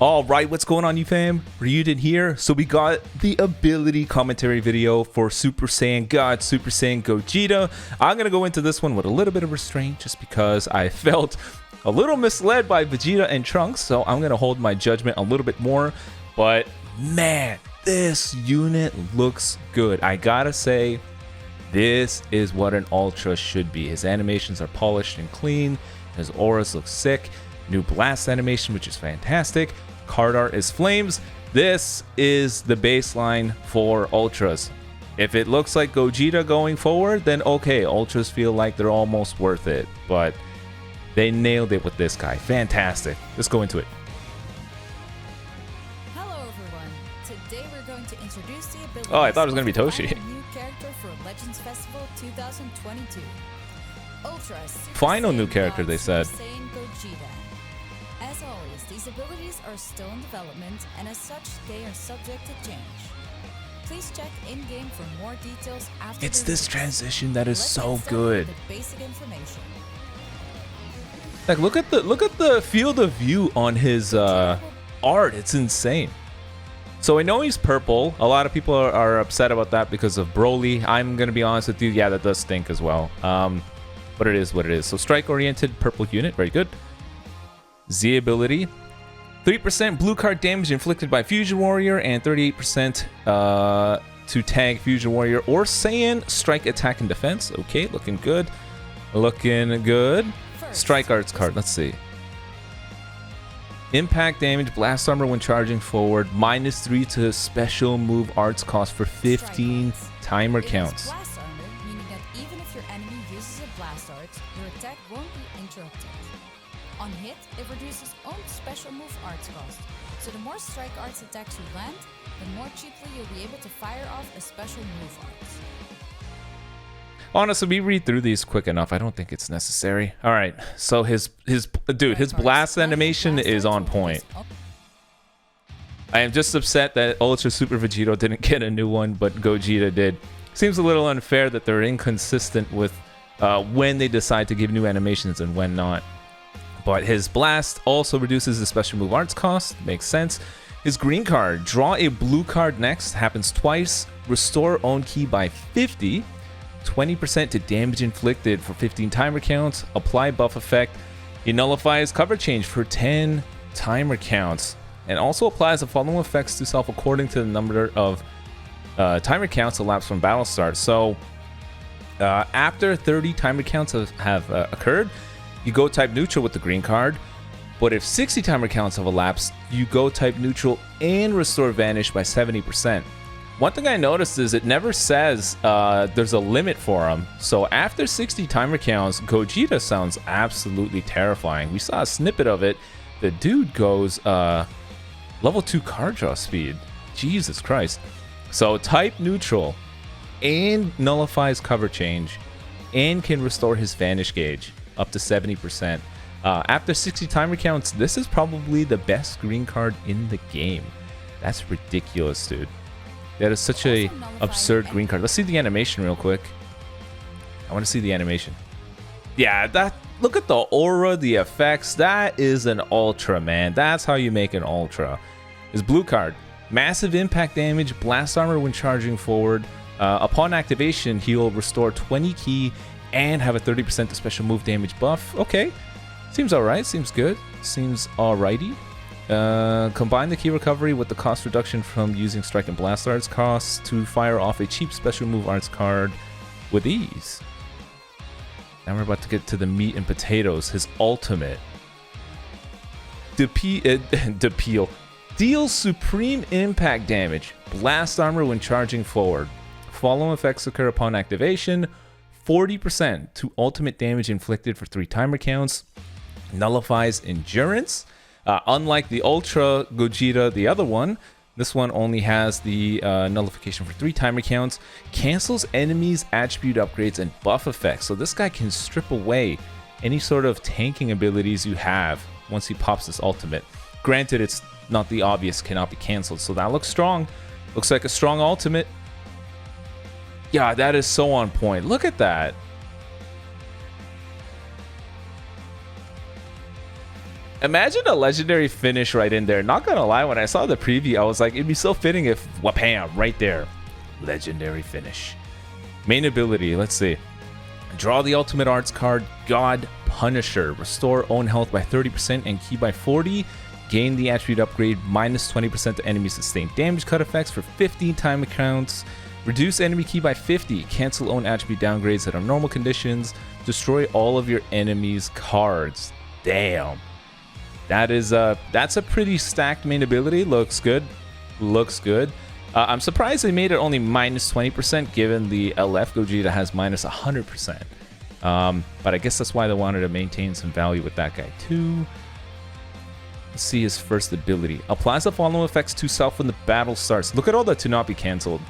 Alright, what's going on, you fam? Raiyuden here. So we got the ability commentary video for Super Saiyan God, Super Saiyan Gogeta. I'm going to go into this one with a little bit of restraint just because I felt a little misled by Vegeta and Trunks. So I'm going to hold my judgment a little bit more. But man, this unit looks good. I gotta say, this is what an Ultra should be. His animations are polished and clean. His auras look sick. New blast animation, which is fantastic. Card art is flames. This is the baseline for Ultras. If it looks like Gogeta going forward, then okay, Ultras feel like they're almost worth it. But they nailed it with this guy. Fantastic. Let's go into it. Hello everyone. Today we're going to introduce the ability. Oh, I thought it was going to be Toshi. New character for Legends Festival 2022. Ultra Super Final Saiyan new character, God, they said. Super Saiyan Gogeta. As always, these abilities are still in development, and as such, they are subject to change. Please check in-game for more details after. It's the this release. transition that is Let's so get started good. with the basic information. Like, look at the field of view on his art. It's insane. So I know he's purple. A lot of people are upset about that because of Broly. I'm gonna be honest with you. Yeah, that does stink as well. But it is what it is. So strike-oriented purple unit, very good. Z ability, 3% blue card damage inflicted by Fusion Warrior and 38% to tag Fusion Warrior or Saiyan. Strike, attack, and defense. Okay, looking good. Looking good. Strike arts card. Let's see. Impact damage, blast armor when charging forward. -3 to special move arts cost for 15 timer counts. Blast armor, meaning that even if your enemy uses a blast art, your attack won't be interrupted. On hit, it reduces own special move arts cost. So the more strike arts attacks you land, the more cheaply you'll be able to fire off a special move arts. Honestly, we read through these quick enough. I don't think it's necessary. All right, so his blast animation is on point. I am just upset that Ultra Super Vegeta didn't get a new one, but Gogeta did. Seems a little unfair that they're inconsistent with when they decide to give new animations and when not. But his blast also reduces the special move arts cost. Makes sense. His green card, draw a blue card next, happens twice. Restore own key by 50. 20% to damage inflicted for 15 timer counts. Apply buff effect. It nullifies cover change for 10 timer counts. And also applies the following effects to self according to the number of timer counts elapsed from battle start. So after 30 timer counts have occurred, you go type neutral with the green card. But if 60 timer counts have elapsed, you go type neutral and restore vanish by 70%. One thing I noticed is it never says there's a limit for him. So after 60 timer counts, Gogeta sounds absolutely terrifying. We saw a snippet of it. The dude goes level 2 card draw speed. Jesus Christ. So type neutral and nullifies cover change and can restore his vanish gauge up to 70%. After 60 timer counts, this is probably the best green card in the game. That's ridiculous, dude. That is such a absurd green card. Let's see the animation real quick. I want to see the animation. Yeah, that, look at the aura, the effects. That is an Ultra, man. That's how you make an Ultra. His blue card, massive impact damage, blast armor when charging forward. Upon activation, he'll restore 20 key and have a 30% to special move damage buff. Okay, seems alright, seems good, seems alrighty. Combine the key recovery with the cost reduction from using strike and blast arts costs to fire off a cheap special move arts card with ease. Now we're about to get to the meat and potatoes. His ultimate. Deal supreme impact damage. Blast armor when charging forward. Following effects occur upon activation. 40% to ultimate damage inflicted for 3 timer counts. Nullifies endurance. Unlike the Ultra Gogeta, the other one, this one only has the nullification for 3 timer counts. Cancels enemies' attribute upgrades and buff effects. So this guy can strip away any sort of tanking abilities you have once he pops this ultimate. Granted, it's not the obvious, cannot be canceled. So that looks strong. Looks like a strong ultimate. Yeah, that is so on point. Look at that. Imagine a legendary finish right in there. Not gonna lie, when I saw the preview, I was like, it'd be so fitting if wham, right there. Legendary finish. Main ability, let's see. Draw the ultimate arts card, God Punisher. Restore own health by 30% and ki by 40. Gain the attribute upgrade, minus 20% to enemy sustained damage cut effects for 15 time counts. Reduce enemy ki by 50. Cancel own attribute downgrades that are normal conditions. Destroy all of your enemies' cards. Damn. That's a pretty stacked main ability. Looks good. Looks good. I'm surprised they made it only minus 20% given the LF Gogeta has minus 100%. But I guess that's why they wanted to maintain some value with that guy too. Let's see his first ability. Applies the following effects to self when the battle starts. Look at all that to not be cancelled.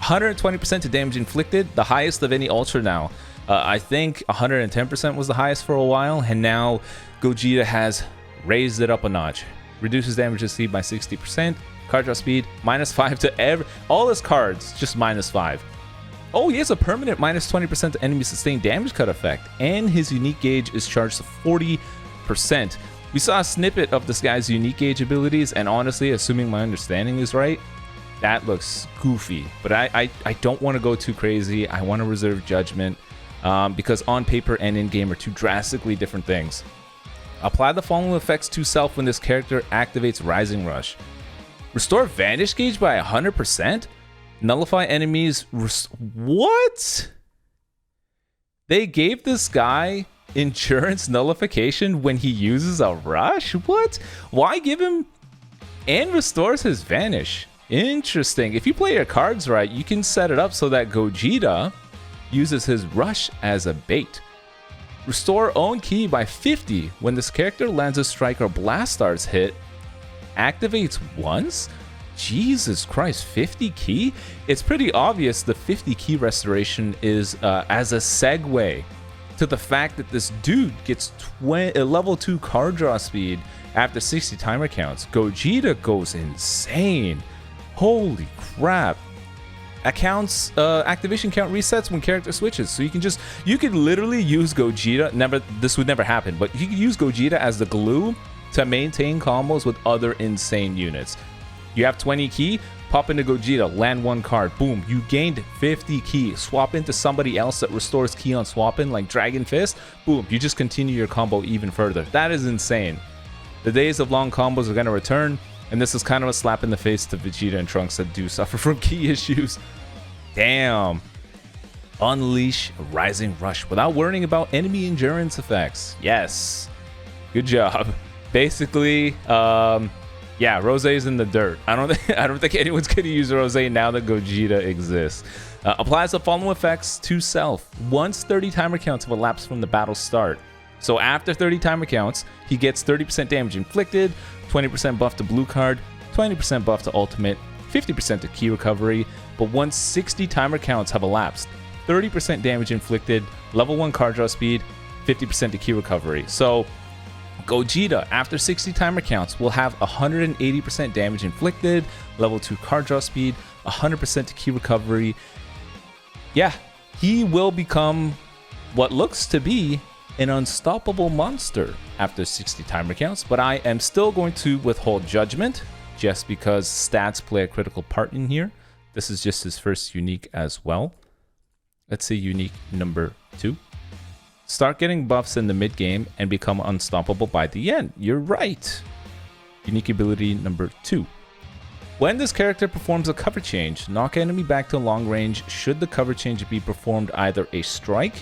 120% to damage inflicted, the highest of any Ultra now. I think 110% was the highest for a while, and now Gogeta has raised it up a notch. Reduces damage received by 60%. Card draw speed, minus 5 to all his cards, just minus 5. Oh, he has a permanent minus 20% to enemy sustained damage cut effect, and his unique gauge is charged to 40%. We saw a snippet of this guy's unique gauge abilities, and honestly, assuming my understanding is right, that looks goofy. But I don't want to go too crazy. I want to reserve judgment. Because on paper and in-game are two drastically different things. Apply the following effects to self when this character activates Rising Rush. Restore Vanish Gauge by 100%? Nullify enemies... What? They gave this guy Endurance Nullification when he uses a Rush? What? Why give him... And restores his Vanish. Interesting. If you play your cards right, you can set it up so that Gogeta uses his Rush as a bait. Restore own ki by 50 when this character lands a strike or blast darts hit. Activates once? Jesus Christ, 50 ki? It's pretty obvious the 50 ki restoration is as a segue to the fact that this dude gets level 2 card draw speed after 60 timer counts. Gogeta goes insane. Holy crap. Activation count resets when character switches, so you could literally use Gogeta. This would never happen, but you could use Gogeta as the glue to maintain combos with other insane units. You have 20 ki, pop into Gogeta, land one card, boom, you gained 50 ki. Swap into somebody else that restores ki on swap-in, like Dragon Fist, boom, you just continue your combo even further. That is insane. The days of long combos are going to return. And this is kind of a slap in the face to Vegeta and Trunks that do suffer from ki issues. Damn. Unleash Rising Rush without worrying about enemy endurance effects. Yes. Good job. Basically, yeah, Rosé's in the dirt. I don't think anyone's gonna use Rosé now that Gogeta exists. Applies the following effects to self once 30 timer counts have elapsed from the battle start. So after 30 timer counts, he gets 30% damage inflicted, 20% buff to blue card, 20% buff to ultimate, 50% to ki recovery, but once 60 timer counts have elapsed, 30% damage inflicted, level 1 card draw speed, 50% to ki recovery. So Gogeta, after 60 timer counts, will have 180% damage inflicted, level 2 card draw speed, 100% to ki recovery. Yeah, he will become what looks to be an unstoppable monster after 60 timer counts, but I am still going to withhold judgment just because stats play a critical part in here. This is just his first unique as well. Let's say unique number 2. Start getting buffs in the mid game and become unstoppable by the end. You're right. Unique ability number 2. When this character performs a cover change, knock enemy back to long range should the cover change be performed either a strike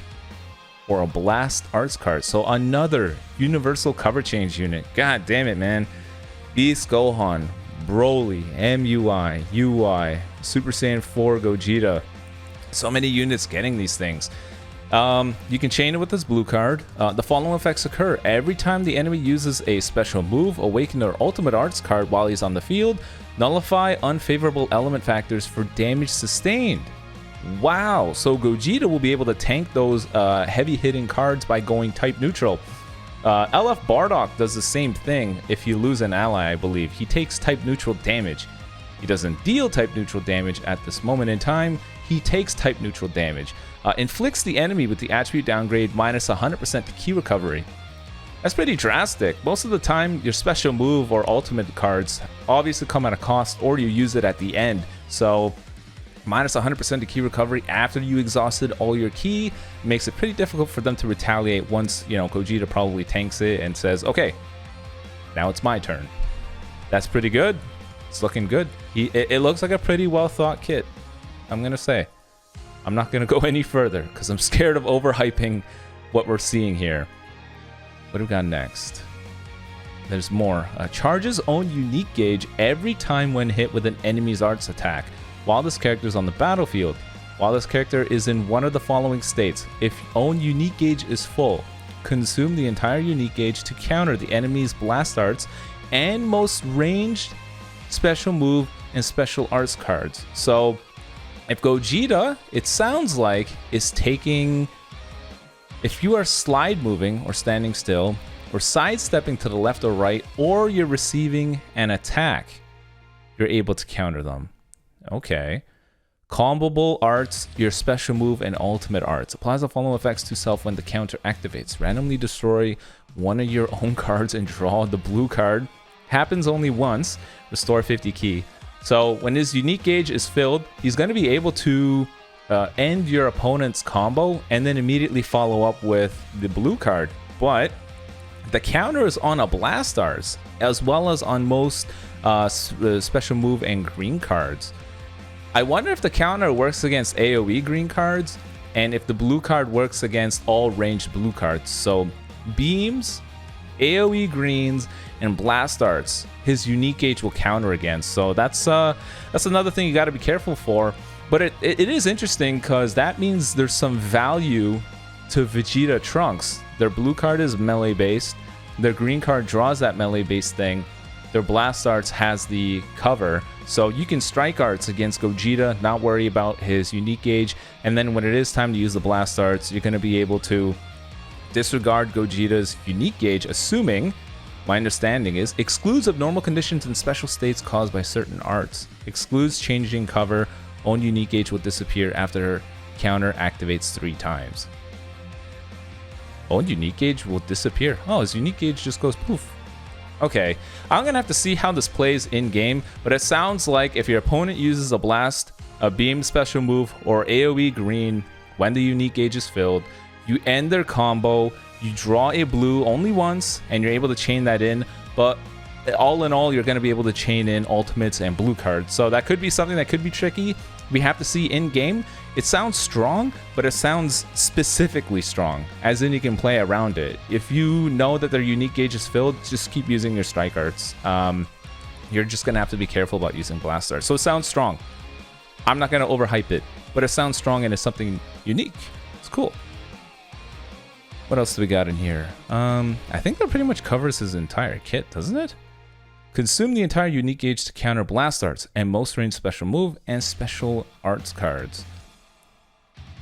or a blast arts card. So another universal cover change unit. God damn it, man. Beast Gohan, Broly, MUI, UI, Super Saiyan 4 Gogeta. So many units getting these things. You can chain it with this blue card. The following effects occur. Every time the enemy uses a special move, awaken their ultimate arts card while he's on the field. Nullify unfavorable element factors for damage sustained. Wow, so Gogeta will be able to tank those heavy hitting cards by going type neutral. LF Bardock does the same thing if you lose an ally, I believe. He takes type neutral damage. He doesn't deal type neutral damage at this moment in time. He takes type neutral damage. Inflicts the enemy with the attribute downgrade minus 100% to ki recovery. That's pretty drastic. Most of the time, your special move or ultimate cards obviously come at a cost, or you use it at the end. So minus 100% to key recovery after you exhausted all your key makes it pretty difficult for them to retaliate once, you know, Gogeta probably tanks it and says, okay, now it's my turn. That's pretty good. It's looking good. It looks like a pretty well thought kit, I'm going to say. I'm not going to go any further because I'm scared of overhyping what we're seeing here. What do we got next? There's more. Charges own unique gauge every time when hit with an enemy's arts attack while this character is on the battlefield. While this character is in one of the following states, if own unique gauge is full, consume the entire unique gauge to counter the enemy's blast arts and most ranged special move and special arts cards. So if Gogeta, it sounds like, is taking, if you are slide moving or standing still or sidestepping to the left or right, or you're receiving an attack, you're able to counter them. Okay. Comboable arts, your special move and ultimate arts. Applies the following effects to self when the counter activates. Randomly destroy one of your own cards and draw the blue card. Happens only once. Restore 50 key. So when his unique gauge is filled, he's going to be able to end your opponent's combo and then immediately follow up with the blue card. But the counter is on a Blastars as well as on most special move and green cards. I wonder if the counter works against AoE green cards and if the blue card works against all ranged blue cards. So beams, AoE greens, and blast arts, his unique gauge will counter against. So that's another thing you got to be careful for. But it is interesting because that means there's some value to Vegeta Trunks. Their blue card is melee based. Their green card draws that melee based thing. Their blast arts has the cover. So you can strike arts against Gogeta, not worry about his unique gauge. And then when it is time to use the blast arts, you're going to be able to disregard Gogeta's unique gauge, assuming, my understanding is, excludes abnormal conditions and special states caused by certain arts. Excludes changing cover. Own unique gauge will disappear after counter activates 3 times. Own unique gauge will disappear. Oh, his unique gauge just goes poof. Okay, I'm going to have to see how this plays in-game, but it sounds like if your opponent uses a blast, a beam special move, or AoE green when the unique gauge is filled, you end their combo, you draw a blue only once, and you're able to chain that in, but all in all, you're going to be able to chain in ultimates and blue cards. So that could be something that could be tricky. We have to see in-game. It sounds strong, but it sounds specifically strong, as in you can play around it. If you know that their unique gauge is filled, just keep using your strike arts. You're just going to have to be careful about using blast arts. So it sounds strong. I'm not going to overhype it, but it sounds strong and it's something unique. It's cool. What else do we got in here? I think that pretty much covers his entire kit, doesn't it? Consume the entire unique gauge to counter blast arts and most range special move and special arts cards.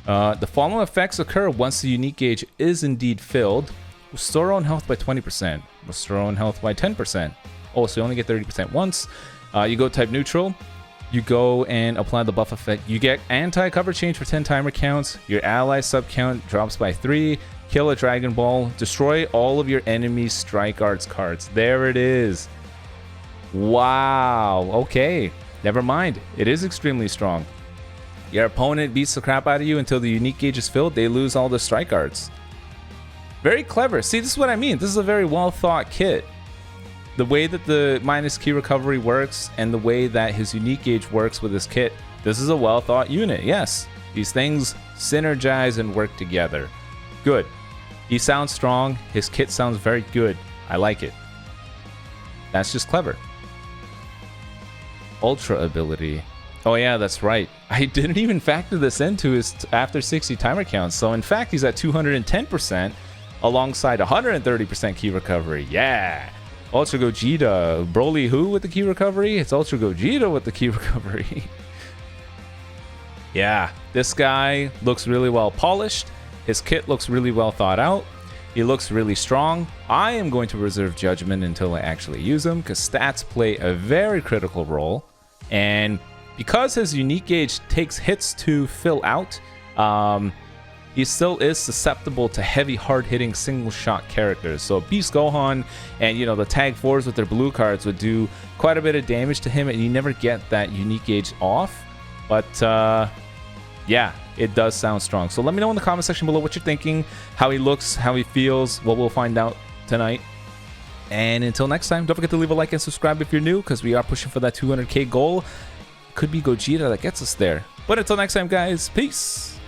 The following effects occur once the unique gauge is indeed filled. Restore own health by 20%. Restore own health by 10%. Oh, so you only get 30% once. You go type neutral. You go and apply the buff effect. You get anti-cover change for 10 timer counts. Your ally sub count drops by 3. Kill a Dragon Ball. Destroy all of your enemy's strike arts cards. There it is. Wow. Okay. Never mind. It is extremely strong. Your opponent beats the crap out of you until the unique gauge is filled. They lose all the strike arts. Very clever. See, this is what I mean. This is a very well thought kit. The way that the minus key recovery works and the way that his unique gauge works with his kit, this is a well thought unit. Yes. These things synergize and work together. Good. He sounds strong. His kit sounds very good. I like it. That's just clever. Ultra ability. Oh yeah, that's right. I didn't even factor this into his after 60 timer counts. So in fact, he's at 210% alongside 130% key recovery. Yeah. Ultra Gogeta. Broly who with the key recovery? It's Ultra Gogeta with the key recovery. Yeah, this guy looks really well polished. His kit looks really well thought out. He looks really strong. I am going to reserve judgment until I actually use him because stats play a very critical role. And because his unique gauge takes hits to fill out, he still is susceptible to heavy, hard-hitting single-shot characters. So Beast Gohan and, you know, the Tag 4s with their blue cards would do quite a bit of damage to him, and you never get that unique gauge off. But yeah, it does sound strong. So let me know in the comment section below what you're thinking, how he looks, how he feels. Well, we'll find out tonight. And until next time, don't forget to leave a like and subscribe if you're new, because we are pushing for that 200k goal. Could be Gogeta that gets us there. But until next time, guys, peace.